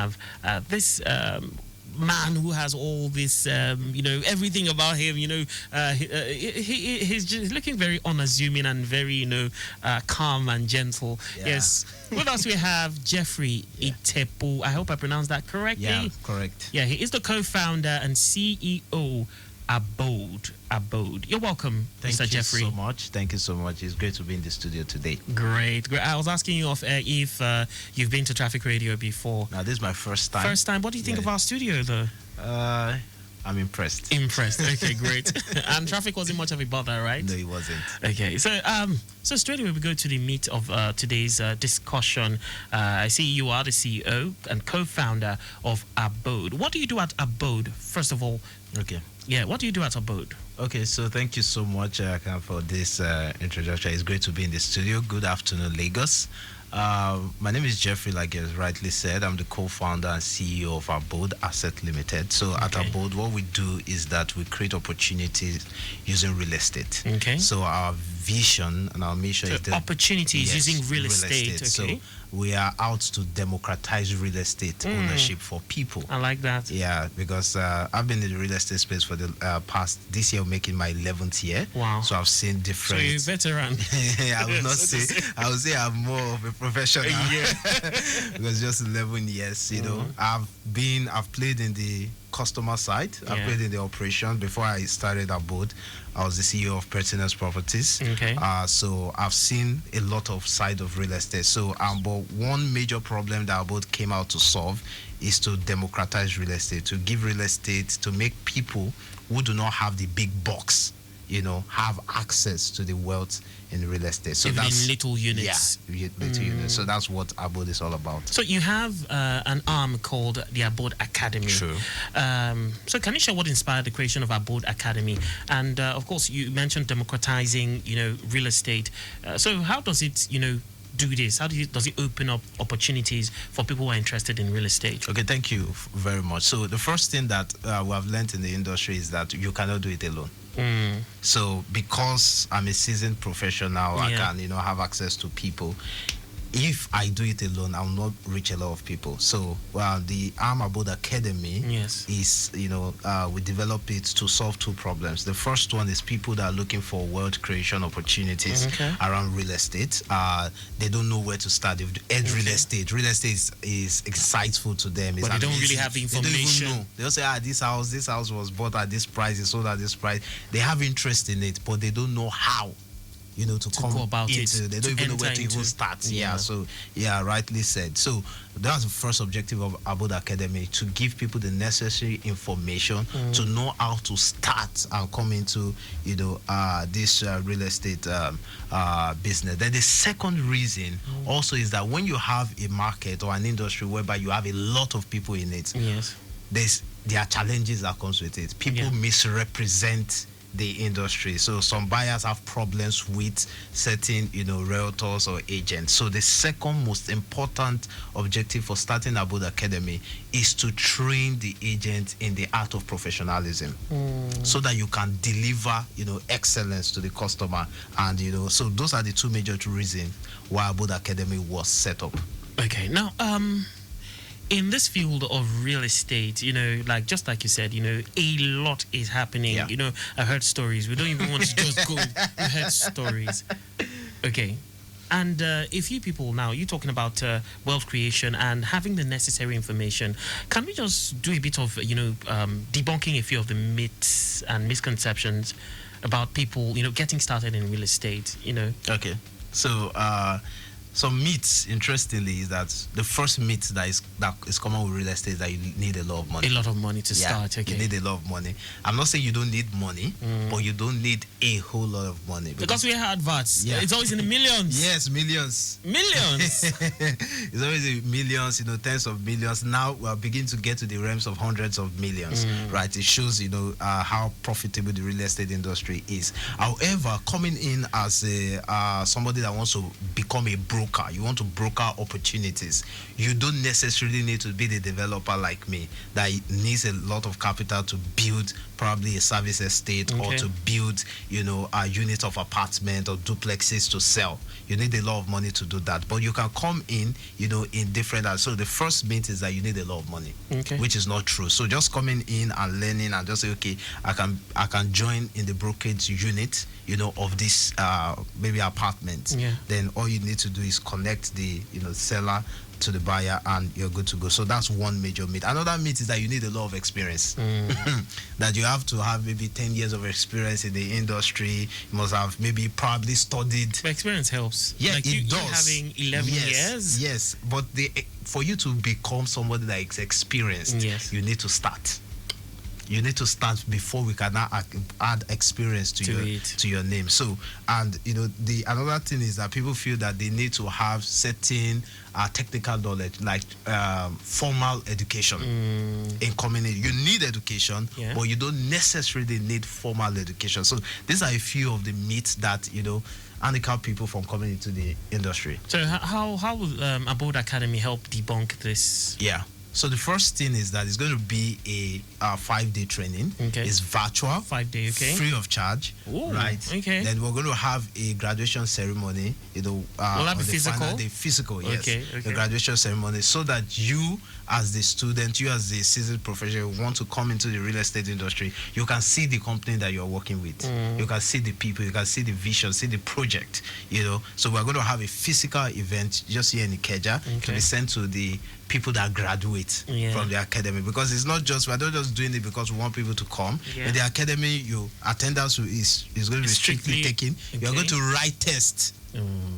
have this man who has all this, everything about him. He's just looking very unassuming and very, calm and gentle. Yeah. Yes. With us we have Jeffery Itepu. I hope I pronounced that correctly. Yeah, correct. Yeah, he is the co-founder and CEO Abode. You're welcome, Mr. Jeffery. Thank you so much. Thank you so much. It's great to be in the studio today. Great. I was asking you off air if you've been to Traffic Radio before. Now, this is my first time. First time. What do you think of our studio, though? I'm impressed. Impressed. Okay, great. And Traffic wasn't much of a bother, right? No, it wasn't. Okay, so straight away we go to the meat of today's discussion. I see you are the CEO and co-founder of Abode. What do you do at Abode, first of all? Okay. Yeah, what do you do at Abode? Okay, so thank you so much, Akan, for this introduction. It's great to be in the studio. Good afternoon, Lagos. My name is Jeffery, like you rightly said. I'm the co-founder and CEO of Abode Asset Limited. So at Abode, what we do is that we create opportunities using real estate. Okay. So our vision and our mission is opportunities using real estate. Okay. So we are out to democratize real estate ownership for people. I like that. Yeah, because I've been in the real estate space for the past, this year making my 11th year. Wow. So I've seen different. So you're a veteran. I would not say. I would say I'm more of a professional. Yeah. Because just 11 years, I've played in the customer side. I played in the operation. Before I started Abode, I was the CEO of Pertinence Properties. Okay. So I've seen a lot of side of real estate. So but one major problem that Abode came out to solve is to democratize real estate, to give real estate, to make people who do not have the big box, have access to the wealth in real estate. So even that's in little units. Yeah, little units. So that's what Abode is all about. So you have an arm called the Abode Academy. True. So can you share what inspired the creation of Abode Academy? And of course, you mentioned democratizing, real estate. So how does it, do this? How does it open up opportunities for people who are interested in real estate? Okay, thank you very much. So the first thing that we have learned in the industry is that you cannot do it alone. So because I'm a seasoned professional, I can, have access to people. If I do it alone, I will not reach a lot of people. So, the Abode Academy is, we develop it to solve two problems. The first one is people that are looking for wealth creation opportunities around real estate. They don't know where to start. They've real estate. Real estate is insightful to them. But they don't really have the information. They don't even know. They'll say, this house was bought at this price, it's sold at this price. They have interest in it, but they don't know how. To come go about it. They don't even know where to even start. So rightly said. So that's the first objective of Abode Academy, to give people the necessary information to know how to start and come into this real estate business. Then the second reason also is that when you have a market or an industry whereby you have a lot of people in it, there are challenges that comes with it. People misrepresent the industry. So some buyers have problems with certain, realtors or agents. So the second most important objective for starting Abode Academy is to train the agent in the art of professionalism, so that you can deliver, excellence to the customer. And, so those are the two major reasons why Abode Academy was set up. Okay. Now, in this field of real estate, just like you said, a lot is happening. Yeah. I heard stories. We don't even want to just go. We heard stories. Okay. And if you people now, you're talking about wealth creation and having the necessary information, can we just do a bit of, debunking a few of the myths and misconceptions about people, getting started in real estate, Okay. So, some myths, interestingly, is that the first myth that is common with real estate is that you need a lot of money. A lot of money to start, okay. You need a lot of money. I'm not saying you don't need money, but you don't need a whole lot of money. Because we had adverts. Yeah. It's always in the millions. Yes, millions. Millions. It's always in millions, tens of millions. Now we are beginning to get to the realms of hundreds of millions, right? It shows, how profitable the real estate industry is. However, coming in as somebody that wants to become a broker, broker, you want to broker opportunities, you don't necessarily need to be the developer like me that needs a lot of capital to build probably a service estate or to build, you know, a unit of apartment or duplexes to sell. You need a lot of money to do that, but you can come in, you know, in different. So the first myth is that you need a lot of money, which is not true. So just coming in and learning and just say, okay, I can join in the brokerage unit, you know, of this maybe apartment. Then all you need to do is connect the, you know, seller to the buyer and you're good to go. So that's one major myth. Another myth is that you need a lot of experience. That you have to have maybe 10 years of experience in the industry. You must have maybe probably studied. But experience helps. Yeah, like it does. Having 11 years. Yes, but for you to become somebody that is experienced, you need to start. You need to start before we can add experience to your name. So, and you know, the another thing is that people feel that they need to have certain technical knowledge, like formal education in community. You need education, but you don't necessarily need formal education. So these are a few of the myths that, you know, handicap people from coming into the industry. So how will Abode Academy help debunk this? Yeah. So the first thing is that it's going to be a 5-day training. It's virtual, 5-day, free of charge. Ooh, right? Then we're going to have a graduation ceremony. You know, will that be physical? The physical, yes. The graduation ceremony, so that you, as the student, you as the seasoned professional, want to come into the real estate industry, you can see the company that you're working with. You can see the people, you can see the vision, see the project. You know, so we're going to have a physical event just here in Ikeja to be sent to the people that graduate from the academy, because it's not just, we're not just doing it because we want people to come. In the academy, your attendance is going to be strictly taken. You're going to write tests.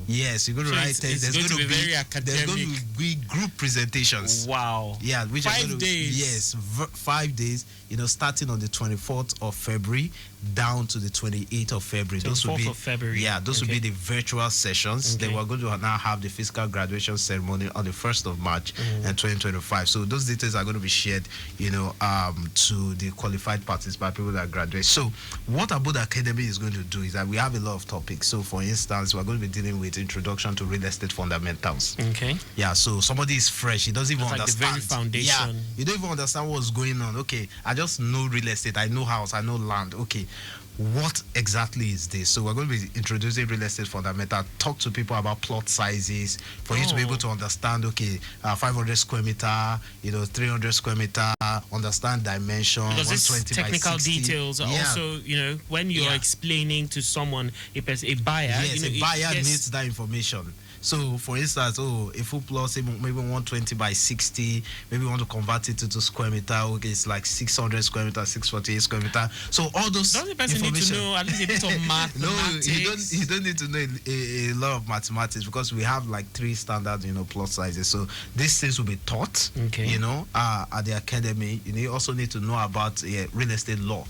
Yes, you're going to write tests. There's going to be very academic. There's going to be group presentations. Wow. Yeah, which 5 days. Yes, 5 days. You know, starting on the 24th of February down to the 28th of February. Those will be those will be the virtual sessions. Then we're going to now have the physical graduation ceremony on the 1st of March and 2025. So those details are going to be shared, you know, to the qualified participants, people that graduate. So what Abode Academy is going to do is that we have a lot of topics. So for instance, we're going to be dealing with introduction to real estate fundamentals. Yeah, so somebody is fresh, he doesn't even understand. Like the very foundation. Yeah, you don't even understand what's going on. Okay, I just know real estate, I know house, I know land. Okay, what exactly is this? So we're going to be introducing real estate fundamental, talk to people about plot sizes for you to be able to understand, okay, 500 square meter, you know, 300 square meter, understand dimension, because 120 technical by 60. details are also, you know, when you're explaining to someone, a buyer, yes, you know, a buyer needs that information. So, for instance, a full plot, maybe 120 by 60, maybe you want to convert it to square meter. Okay, it's like 600 square meter, 648 square meter. So all those does the person need to know at least a bit of mathematics? No, you don't need to know a lot of mathematics, because we have like 3 standard, you know, plot sizes. So these things will be taught, you know, at the academy. You also need to know about real estate law.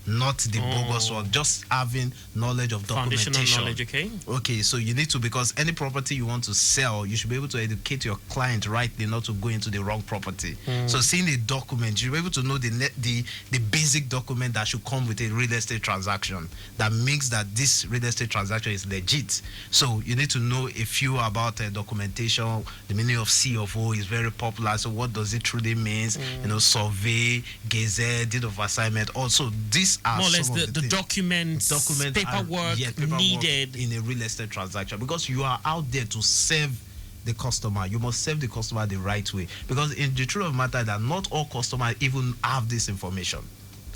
Not the bogus one, just having knowledge of documentation. Foundational knowledge, Okay, so you need to, because any property you want to sell, you should be able to educate your client rightly, not to go into the wrong property. So seeing the document, you should be able to know the basic document that should come with a real estate transaction that makes that this real estate transaction is legit. So you need to know a few about documentation. The meaning of C of O is very popular. So what does it truly mean? You know, survey, gazette, deed of assignment. Also, these are more or less the documents, paperwork needed in a real estate transaction, because you are out there to serve the customer. You must serve the customer the right way, because in the truth of the matter that not all customers even have this information.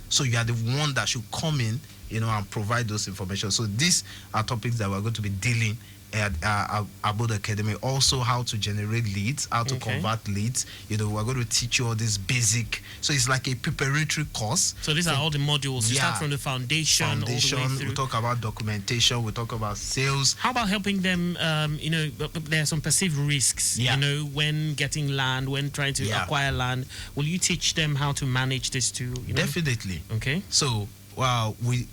So you are the one that should come in, you know, and provide those information. So these are topics that we're going to be dealing at Abode Academy. Also, how to generate leads, how to convert leads. You know, we're going to teach you all this basic. So it's like a preparatory course. So these are all the modules. You start from the foundation all the way through. We talk about documentation. We talk about sales. How about helping them? You know, there are some perceived risks. You know, when getting land, when trying to acquire land. Will you teach them how to manage this too? You know? Definitely. Okay. So, we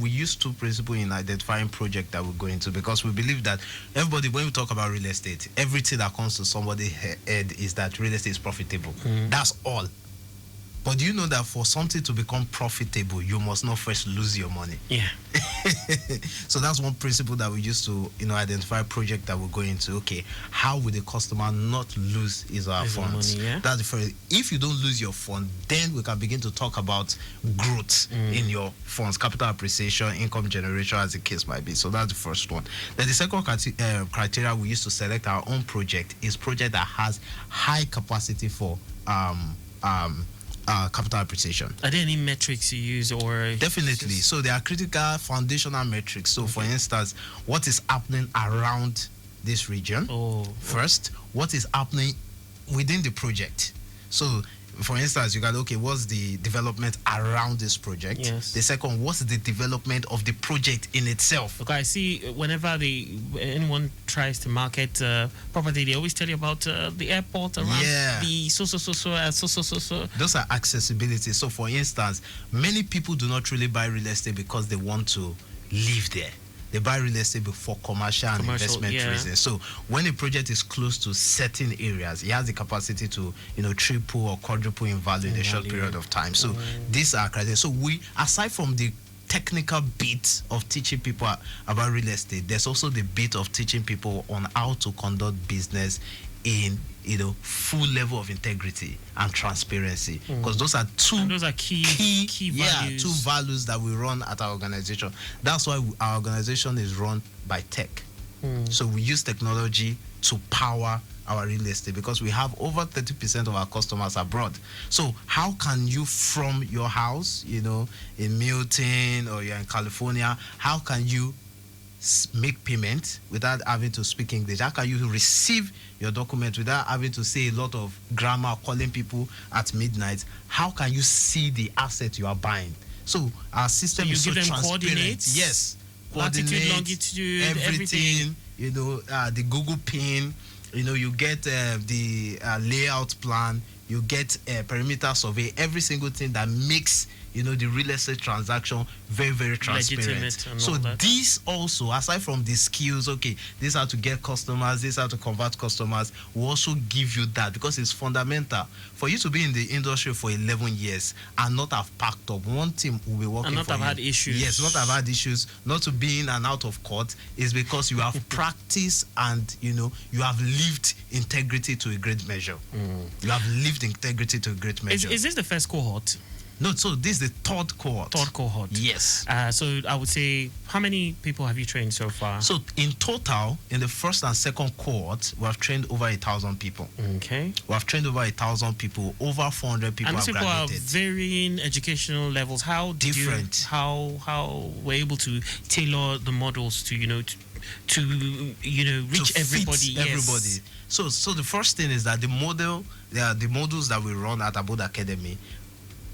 use 2 principles in identifying project that we go into, because we believe that everybody, when we talk about real estate, everything that comes to somebody's head is that real estate is profitable. That's all. But do you know that for something to become profitable, you must not first lose your money? Yeah. So that's one principle that we use to, identify a project that we're going to. Okay, how will the customer not lose his or her funds? Money, yeah? That's the first. If you don't lose your fund, then we can begin to talk about growth in your funds, capital appreciation, income generation, as the case might be. So that's the first one. Then the second criteria we use to select our own project is project that has high capacity for capital appreciation. Are there any metrics you use, or definitely? So there are critical foundational metrics. So for instance, what is happening around this region? First, what is happening within the project? So for instance, you got, okay, what's the development around this project? Yes. The second, what's the development of the project in itself? Okay, I see whenever anyone tries to market property, they always tell you about the airport around the so. Those are accessibility. So for instance, many people do not really buy real estate because they want to live there. They buy real estate for commercial and investment reasons. So when a project is close to certain areas, it has the capacity to, triple or quadruple in value in a short period of time. So these are criteria. So we, aside from the technical bit of teaching people about real estate, there's also the bit of teaching people on how to conduct business in full level of integrity and transparency, because those are key values. Two values that we run at our organization. That's why our organization is run by tech. So we use technology to power our real estate, because we have over 30% of our customers abroad. So how can you, from your house, in Milton, or you're in California, how can you make payment without having to speak English? How can you receive your document without having to say a lot of grammar, calling people at midnight? How can you see the asset you are buying? So our system is so transparent. Coordinates? Yes, latitude, longitude, everything. The Google pin. You get the layout plan. You get a perimeter survey. Every single thing that makes the real estate transaction very, very transparent. So these also, aside from the skills, okay, this is how to get customers, this is how to convert customers, will also give you that, because it's fundamental for you to be in the industry for 11 years and not have packed up. One team will be working and not for have you. Had issues. Yes, not have had issues, not to be in and out of court, is because you have practiced and you have lived integrity to a great measure. You have lived integrity to a great measure. Is this the first cohort? No, so this is the third cohort. Third cohort. Yes. So I would say, how many people have you trained so far? So in total, in the first and second cohort, we have trained over 1,000 people. Okay. We have trained over 1,000 people. Over 400 people have graduated. And these people are varying educational levels. How different? How we're able to tailor the models to to reach everybody. Everybody. So the first thing is that the models that we run at Abode Academy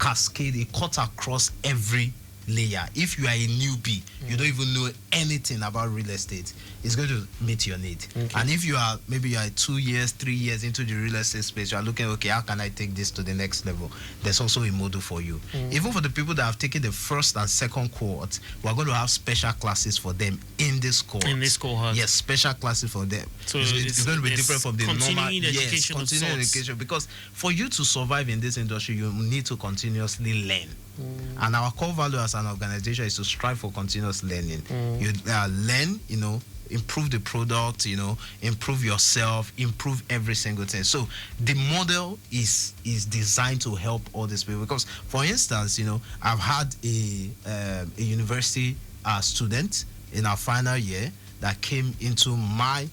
cascade, it cuts across every layer. If you are a newbie, you don't even know anything about real estate, it's going to meet your need. Okay. And if you are 2 years, 3 years into the real estate space, you are looking, okay, how can I take this to the next level? There's also a model for you. Even for the people that have taken the first and second cohort, we're going to have special classes for them in this cohort. Yes, special classes for them. So it's going to be different from the normal continuing education, because for you to survive in this industry, you need to continuously learn. And our core value as an organization is to strive for continuous learning. You learn, improve the product, improve yourself, improve every single thing. So the model is designed to help all these people. Because, for instance, I've had a university student in our final year that came into my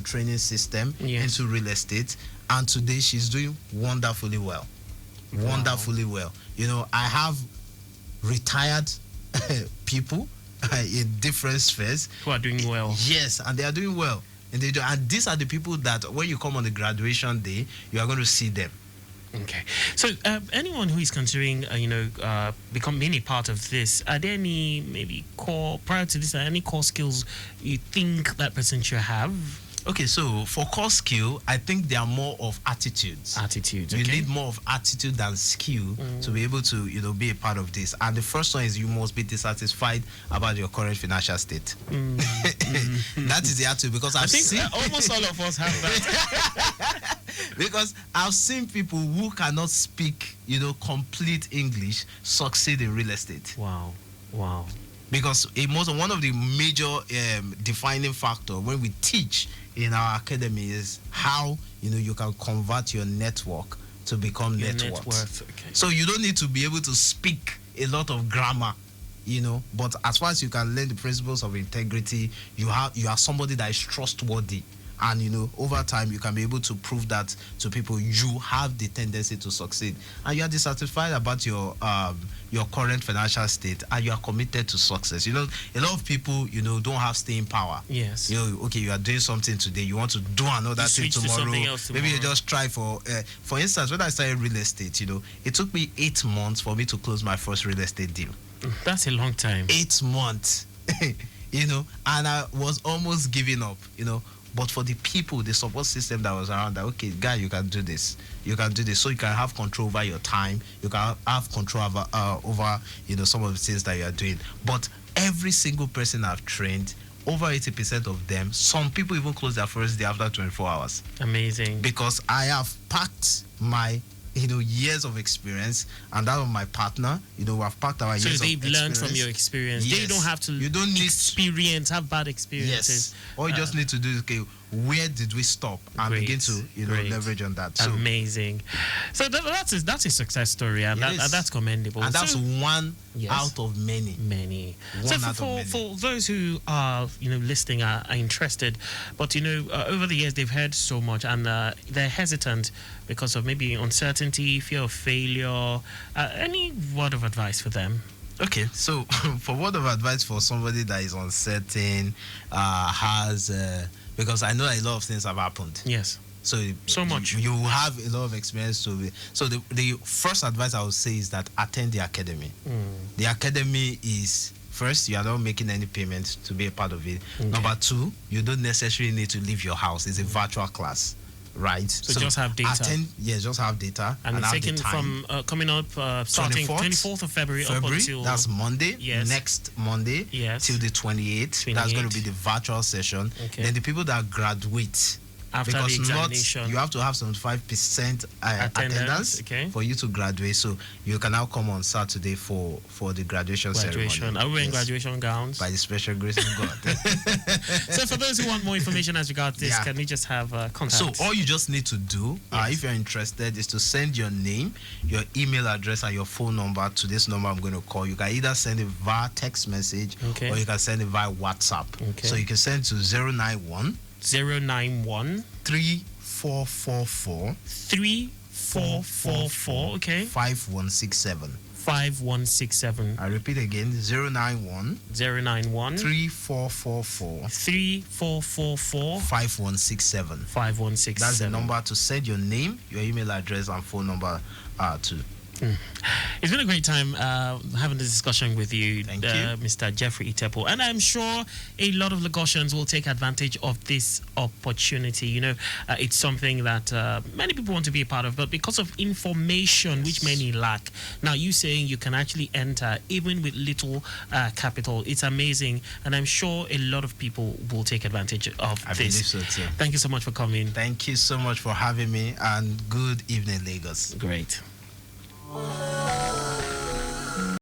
training system, into real estate, and today she's doing wonderfully well. Wonderfully well. I have retired people in different spheres who are doing well. Yes, and they are doing well. And these are the people that when you come on the graduation day, you are going to see them. Okay. So anyone who is considering, being a part of this, are there any core skills you think that person should have? Okay, so for core skill, I think they are more of attitudes. Attitudes. You Okay. need more of attitude than skill to be able to, be a part of this. And the first one is you must be dissatisfied about your current financial state. That is the attitude, because I think almost all of us have that. because I've seen people who cannot speak, complete English succeed in real estate. Wow. Wow. Because one of the major defining factor when we teach in our academy is how you can convert your network to become net worth. Okay. So you don't need to be able to speak a lot of grammar, but as far as you can learn the principles of integrity, you are somebody that is trustworthy. And over time you can be able to prove that to people you have the tendency to succeed, and you are dissatisfied about your current financial state, and you are committed to success. A lot of people don't have staying power. Yes. You are doing something today, you want to do another thing tomorrow. Maybe you just try for instance, when I started real estate, it took me 8 months for me to close my first real estate deal. That's a long time. 8 months. And I was almost giving up. But for the people, the support system that was around, that, okay, guy, you can do this. You can do this. So you can have control over your time. You can have control over some of the things that you are doing. But every single person I've trained, over 80% of them, some people even close their first day after 24 hours. Amazing. Because I have packed my years of experience, and that of my partner, we've packed our years of experience. So they've learned from your experience. Yes. They don't have to have bad experiences. Yes. All you just need to do is, okay, where did we stop? And begin to leverage on that. So, amazing. So that's a success story, and that's commendable. And that's one yes, out of many. For those who are listening, are interested, but over the years they've heard so much, and they're hesitant because of maybe uncertainty, fear of failure. Any word of advice for them? Okay, so for word of advice for somebody that is uncertain, because I know a lot of things have happened. Yes. So much. You have a lot of experience to be. So the first advice I would say is that attend the academy. The academy is, first, you are not making any payments to be a part of it. Okay. Number two, you don't necessarily need to leave your house. It's a virtual class. Right, so just have data. Just have data, and it's taken from coming up starting 24th of February up until that's Monday. Yes. Next Monday. Yes. Till the 28th. That's going to be the virtual session. Okay. Then the people that graduate, after the examination, you have to have 75% attendance for you to graduate. So you can now come on Saturday for the graduation ceremony. Are we wearing graduation gowns? By the special grace of God. So for those who want more information as regards this, can we just have contact? So all you just need to do, if you're interested, is to send your name, your email address, and your phone number to this number I'm going to call. You can either send it via text message or you can send it via WhatsApp. Okay. So you can send to 091 3444 okay, 5167. 5167. I repeat again, 091 3444 5167. 5167. That's the number to send your name, your email address, and phone number to. It's been a great time having this discussion with you, Mr. Jeffery Itepu, and I'm sure a lot of Lagosians will take advantage of this opportunity. It's something that many people want to be a part of, but because of information which many lack, now you saying you can actually enter even with little capital, it's amazing, and I'm sure a lot of people will take advantage of this. I believe so too. Thank you so much for coming. Thank you so much for having me, and good evening, Lagos. Great.